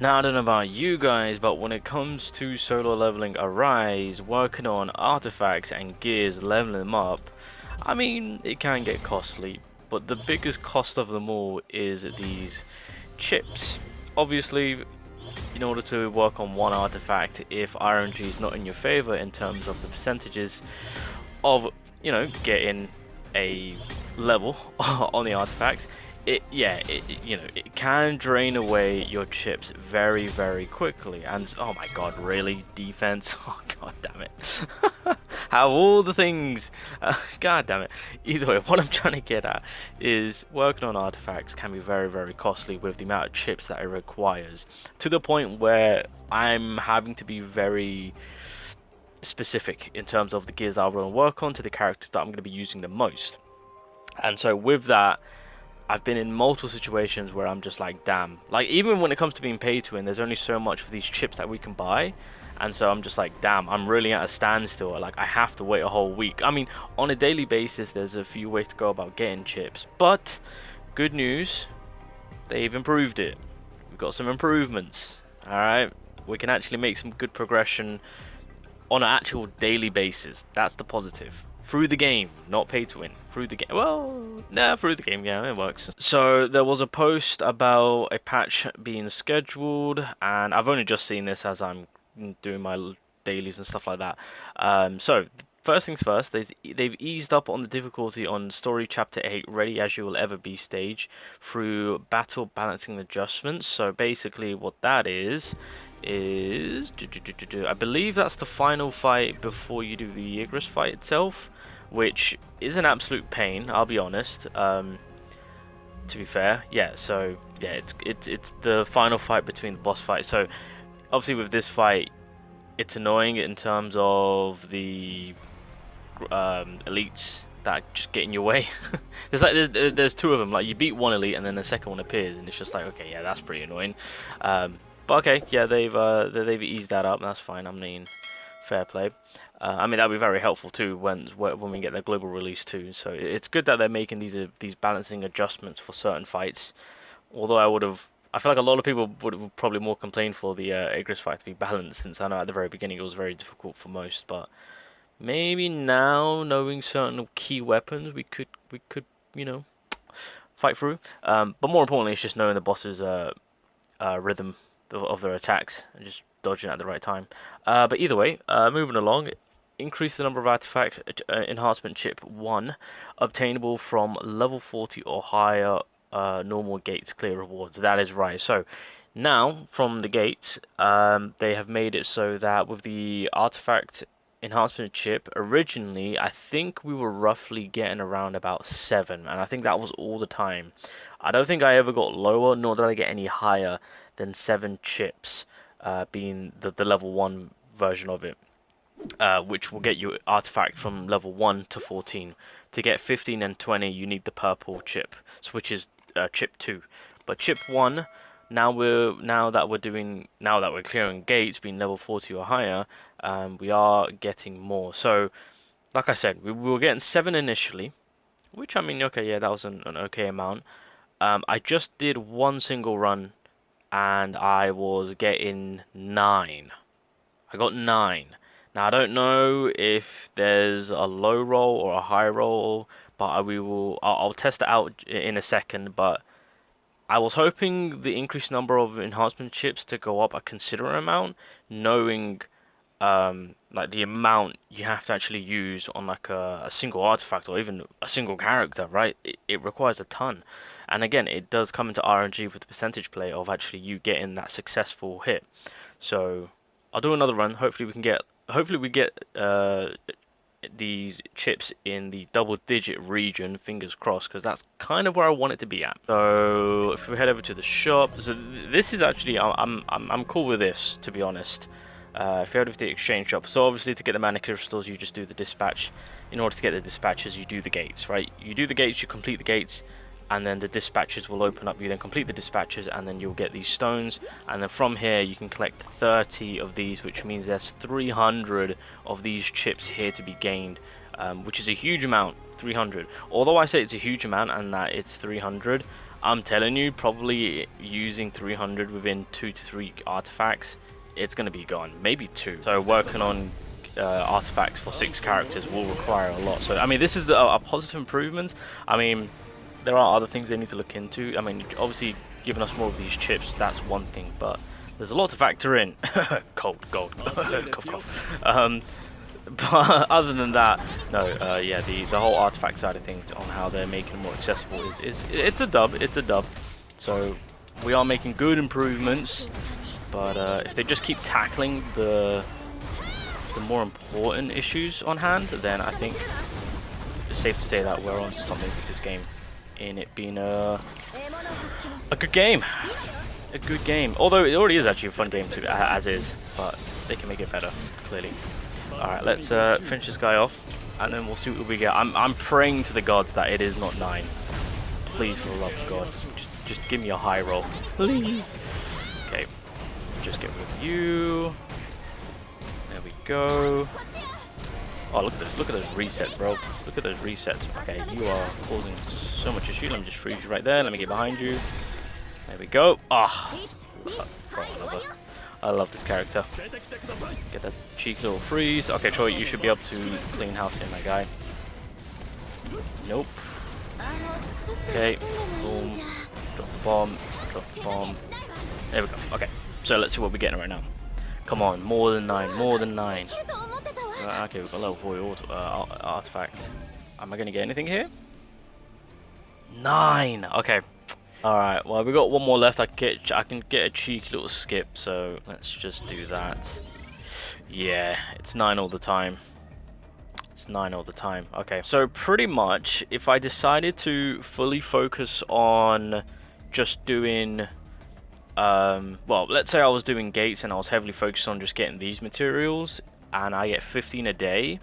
Now, I don't know about you guys, but when it comes to solo leveling Arise, working on artifacts and gears, leveling them up, I mean, it can get costly, but the biggest cost of them all is these chips. Obviously, in order to work on one artifact, if RNG is not in your favor in terms of the percentages of, getting a level on the artifacts, it can drain away your chips very, very quickly. And oh my god, really, defense? Oh god damn it. How all the things, god damn it. Either way, what I'm trying to get at is working on artifacts can be very, very costly with the amount of chips that it requires, to the point where I'm having to be very specific in terms of the gears I want to work on to the characters that I'm going to be using the most. And so with that, I've been in multiple situations where I'm just like, damn, like even when it comes to being paid to win, there's only so much of these chips that we can buy. And so I'm just like, damn, I'm really at a standstill. Like, I have to wait a whole week. I mean, on a daily basis, there's a few ways to go about getting chips. But good news, they've improved it. We've got some improvements. Alright, we can actually make some good progression on an actual daily basis. That's the positive. Through the game, not pay to win. Through the game. Well, nah, through the game, yeah, it works. So there was a post about a patch being scheduled, and I've only just seen this as I'm doing my dailies and stuff like that. So first things first, they've eased up on the difficulty on Story Chapter 8 Ready As You Will Ever Be stage through battle balancing adjustments. So basically what that is I believe that's the final fight before you do the Igris fight itself, which is an absolute pain, I'll be honest. To be fair, yeah. So yeah, it's the final fight between the boss fight. So obviously with this fight, it's annoying in terms of the elites that just get in your way. there's two of them. Like, you beat one elite and then the second one appears, and it's just like, okay, yeah, that's pretty annoying. But okay, yeah, they've eased that up. That's fine. I mean, fair play. I mean, that'll be very helpful too when we get their global release too. So it's good that they're making these balancing adjustments for certain fights. Although I feel like a lot of people would have probably more complained for the Igris fight to be balanced, since I know at the very beginning it was very difficult for most. But maybe now, knowing certain key weapons, we could fight through. But more importantly, it's just knowing the boss's rhythm of their attacks and just dodging at the right time. But either way, moving along, increase the number of artifact enhancement chip 1 obtainable from level 40 or higher normal gates clear rewards. That is right. So now from the gates, they have made it so that with the artifact enhancement chip, originally I think we were roughly getting around about 7, and I think that was all the time. I don't think I ever got lower, nor did I get any higher than 7 chips, being the level 1 version of it, which will get you artifact from level 1 to 14. To get 15 and 20, you need the purple chip, which is chip 2. But chip 1, now that we're clearing gates, being level 40 or higher, we are getting more. So, like I said, we were getting 7 initially, which, I mean, okay, yeah, that was an okay amount. I just did one single run, and I was getting 9. I got 9. Now, I don't know if there's a low roll or a high roll, but I'll test it out in a second. But I was hoping the increased number of enhancement chips to go up a considerable amount, knowing like the amount you have to actually use on like a single artifact or even a single character, right? It requires a ton. And again, it does come into RNG with the percentage play of actually you getting that successful hit. So I'll do another run. Hopefully we get these chips in the double-digit region. Fingers crossed, because that's kind of where I want it to be at. So if we head over to the shop, so this is actually I'm cool with this, to be honest. If you head over to the exchange shop, so obviously to get the mana crystals, you just do the dispatch. In order to get the dispatches, you do the gates, right? You do the gates, you complete the gates, and then the dispatches will open up. You then complete the dispatches, and then you'll get these stones, and then from here you can collect 30 of these, which means there's 300 of these chips here to be gained, which is a huge amount. 300. Although I say it's a huge amount and that it's 300, I'm telling you, probably using 300 within 2 to 3 artifacts, it's going to be gone. Maybe 2. So working on artifacts for 6 characters will require a lot. So I mean, this is a positive improvement. I mean, there are other things they need to look into. I mean, obviously giving us more of these chips, that's one thing, but there's a lot to factor in. Cold cough cough. But other than that, no, yeah, the whole artifact side of things on how they're making it more accessible is it's a dub. It's a dub. So we are making good improvements, but if they just keep tackling the more important issues on hand, then I think it's safe to say that we're on to something with this game, in it being a good game. A good game. Although it already is actually a fun game to as is, but they can make it better, clearly. Alright, let's finish this guy off, and then we'll see what we get. I'm praying to the gods that it is not 9. Please, for the love of God, just give me a high roll, please. Okay, just get rid of you. There we go. Oh, look at this! Look at those resets, bro. Look at those resets. Okay, you are causing so much issue. Let me just freeze you right there. Let me get behind you. There we go. Ah, I love this character. Get that cheeky little freeze. Okay, Troy, you should be able to clean house here, my guy. Nope. Okay, boom. Drop the bomb. Drop the bomb. There we go. Okay, so let's see what we're getting right now. Come on, more than 9. More than 9. Okay, we've got level 4 artifact. Am I going to get anything here? 9. Okay. Alright, well, we got one more left. I can get a cheeky little skip, so let's just do that. Yeah, it's 9 all the time. It's 9 all the time. Okay, so pretty much, if I decided to fully focus on just doing... well, let's say I was doing gates and I was heavily focused on just getting these materials, and I get 15 a day.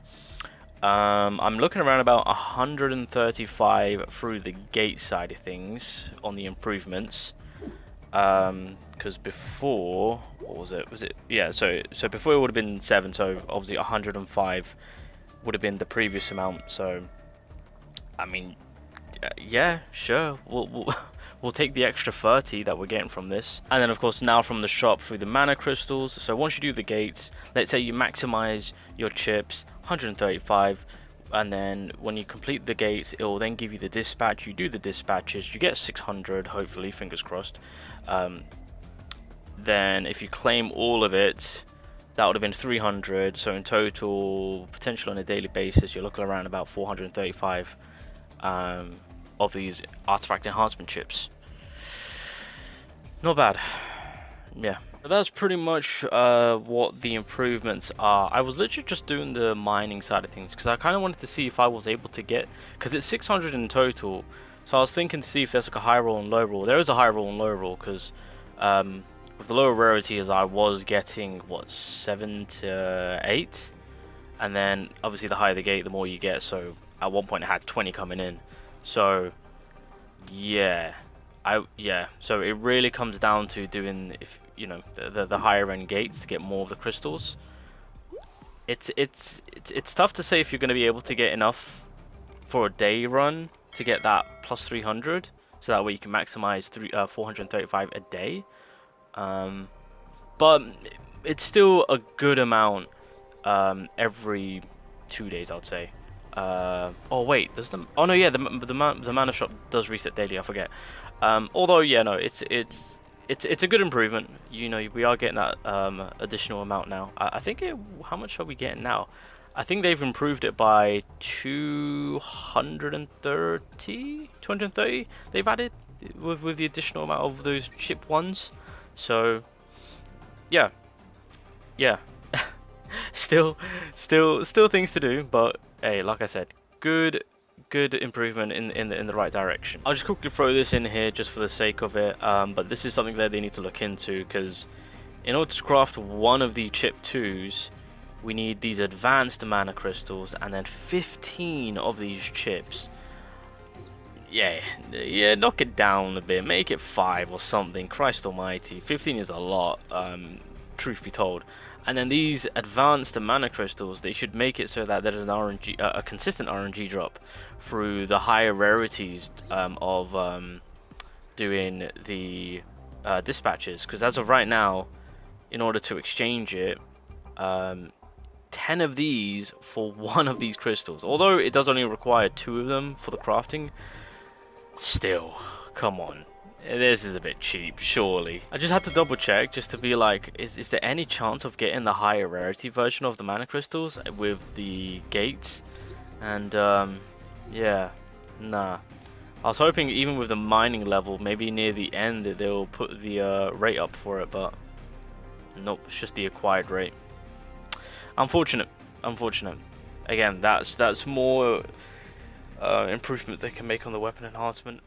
I'm looking around about 135 through the gate side of things on the improvements, because before, what was it, yeah, so before it would have been 7, so obviously 105 would have been the previous amount. So I mean, yeah, sure, we'll take the extra 30 that we're getting from this. And then of course now from the shop through the mana crystals. So once you do the gates, let's say you maximize your chips 135, and then when you complete the gates, it will then give you the dispatch. You do the dispatches, you get 600, hopefully, fingers crossed. Then if you claim all of it, that would have been 300. So in total, potential on a daily basis, you're looking around about 435 of these artifact enhancement chips. Not bad. Yeah, that's pretty much what the improvements are. I was literally just doing the mining side of things because I kind of wanted to see if I was able to get, because it's 600 in total, so I was thinking to see if there's like a high roll and low roll. There is a high roll and low roll, because with the lower rarities I was getting what, 7 to 8, and then obviously the higher the gate the more you get. So at one point I had 20 coming in. So yeah, so it really comes down to doing, if you know, the higher end gates to get more of the crystals. It's tough to say if you're going to be able to get enough for a day run to get that plus 300, so that way you can maximize 435 a day. But it's still a good amount every 2 days, I would say. Oh wait, does the, oh no, yeah, the mana shop does reset daily, I forget. Although yeah, no, it's a good improvement. You know, we are getting that additional amount now. I think how much are we getting now? I think they've improved it by 230 they've added with the additional amount of those chip ones. So yeah, still things to do, but hey, like I said, good improvement in the right direction. I'll just quickly throw this in here just for the sake of it, but this is something that they need to look into, because in order to craft one of the chip 2s, we need these advanced mana crystals and then 15 of these chips. Yeah, knock it down a bit, make it 5 or something. Christ almighty, 15 is a lot, truth be told. And then these advanced mana crystals, they should make it so that there's an RNG, a consistent RNG drop through the higher rarities of doing the dispatches, because as of right now, in order to exchange it, 10 of these for one of these crystals. Although it does only require 2 of them for the crafting, still, come on. This is a bit cheap, surely. I just had to double check just to be like, is there any chance of getting the higher rarity version of the mana crystals with the gates? And yeah, nah. I was hoping even with the mining level, maybe near the end, they'll put the rate up for it, but nope, it's just the acquired rate. Unfortunate. Again, that's more improvement they can make on the weapon enhancement.